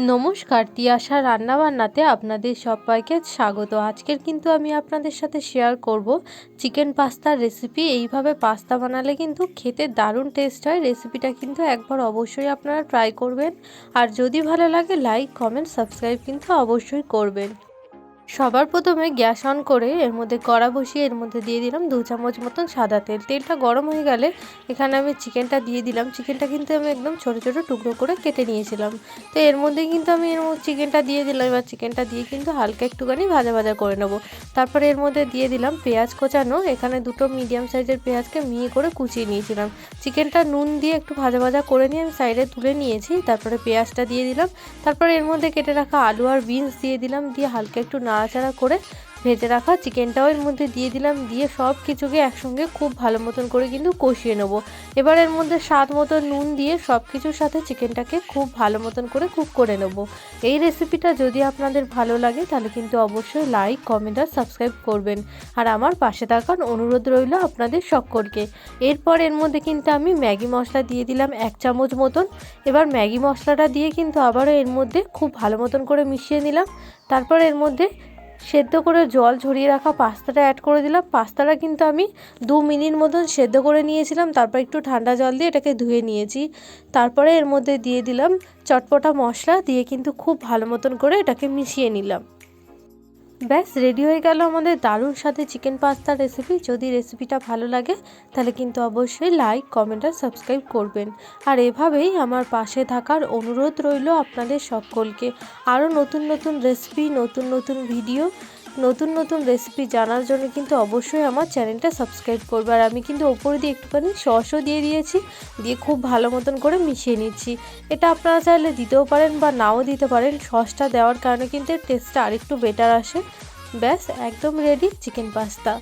নমস্কার, তিয়াশা রান্নাবান্নাতে আপনাদের সবাইকে স্বাগত। আজকের কিন্তু আমি আপনাদের সাথে শেয়ার করব চিকেন পাস্তার রেসিপি। এইভাবে পাস্তা বানালে কিন্তু খেতে দারুণ টেস্ট হয়। রেসিপিটা কিন্তু একবার অবশ্যই আপনারা ট্রাই করবেন। আর যদি ভালো লাগে লাইক, কমেন্ট, সাবস্ক্রাইব কিন্তু অবশ্যই করবেন। সবার প্রথমে গ্যাস অন করে এর মধ্যে কড়া বসিয়ে এর মধ্যে দিয়ে দিলাম 2 চামচ মতন সাদা তেল। তেলটা গরম হয়ে গেলে এখানে আমি চিকেনটা দিয়ে দিলাম। চিকেনটা কিন্তু আমি একদম ছোট ছোট টুকরো করে কেটে নিয়েছিলাম। তো এর মধ্যে কিন্তু আমি চিকেনটা দিয়ে দিলাম। এবার চিকেনটা দিয়ে কিন্তু হালকা একটুখানি ভাজা ভাজা করে নেব। তারপরে এর মধ্যে দিয়ে দিলাম পেঁয়াজ কোচানো। এখানে দুটো মিডিয়াম সাইজের পেঁয়াজকে মিহি করে কুচিয়ে নিয়েছিলাম। চিকেনটা নুন দিয়ে একটু ভাজা ভাজা করে নিয়ে আমি সাইডে তুলে নিয়েছি। তারপরে পেঁয়াজটা দিয়ে দিলাম। তারপরে এর মধ্যে কেটে রাখা আলু আর বিনস দিয়ে দিলাম। দিয়ে হালকা একটু নাড়াচাড়া করে ভেজে রাখা চিকেনটাও এর মধ্যে দিয়ে দিলাম। দিয়ে সব কিছুকে একসঙ্গে খুব ভালো মতন করে কিন্তু কষিয়ে নেব। এবার এর মধ্যে স্বাদ মতো নুন দিয়ে সব কিছুর সাথে চিকেনটাকে খুব ভালো মতন করে কুক করে নেব। এই রেসিপিটা যদি আপনাদের ভালো লাগে তাহলে কিন্তু অবশ্যই লাইক, কমেন্ট আর সাবস্ক্রাইব করবেন। আর আমার পাশে থাকার অনুরোধ রইল আপনাদের সকলকে। এরপর এর মধ্যে কিন্তু আমি ম্যাগি মশলা দিয়ে দিলাম 1 চামচ মতন। এবার ম্যাগি মশলাটা দিয়ে কিন্তু আবারও এর মধ্যে খুব ভালো মতন করে মিশিয়ে নিলাম। তারপর এর মধ্যে সেদ্ধ করে জল ঝরিয়ে রাখা পাস্তাটা অ্যাড করে দিলাম। পাস্তাটা কিন্তু আমি 2 মিনিট মতন সেদ্ধ করে নিয়েছিলাম। তারপর একটু ঠান্ডা জল দিয়ে এটাকে ধুয়ে নিয়েছি। তারপরে এর মধ্যে দিয়ে দিলাম চটপটা মশলা দিয়ে কিন্তু খুব ভালো মতন করে এটাকে মিশিয়ে নিলাম। ব্যাস রেডি হয়ে গেল আমাদের দারুণ স্বাদের চিকেন পাস্তা রেসিপি। যদি রেসিপিটা ভালো লাগে তাহলে কিন্তু অবশ্যই লাইক, কমেন্ট আর সাবস্ক্রাইব করবেন। আর এভাবেই আমার পাশে থাকার অনুরোধ রইল আপনাদের সকলকে। আরও নতুন নতুন রেসিপি, নতুন নতুন ভিডিও, নতুন নতুন রেসিপি জানার জন্য কিন্তু অবশ্যই আমার চ্যানেলটা সাবস্ক্রাইব করবে। আর আমি কিন্তু ওপরে দিয়ে একটুখানি সসও দিয়ে দিয়েছি। দিয়ে খুব ভালো মতন করে মিশিয়ে নিচ্ছি। এটা আপনারা চাইলে দিতেও পারেন বা নাও দিতে পারেন। সসটা দেওয়ার কারণে কিন্তু টেস্টটা আরেকটু বেটার আসে। ব্যাস একদম রেডি চিকেন পাস্তা।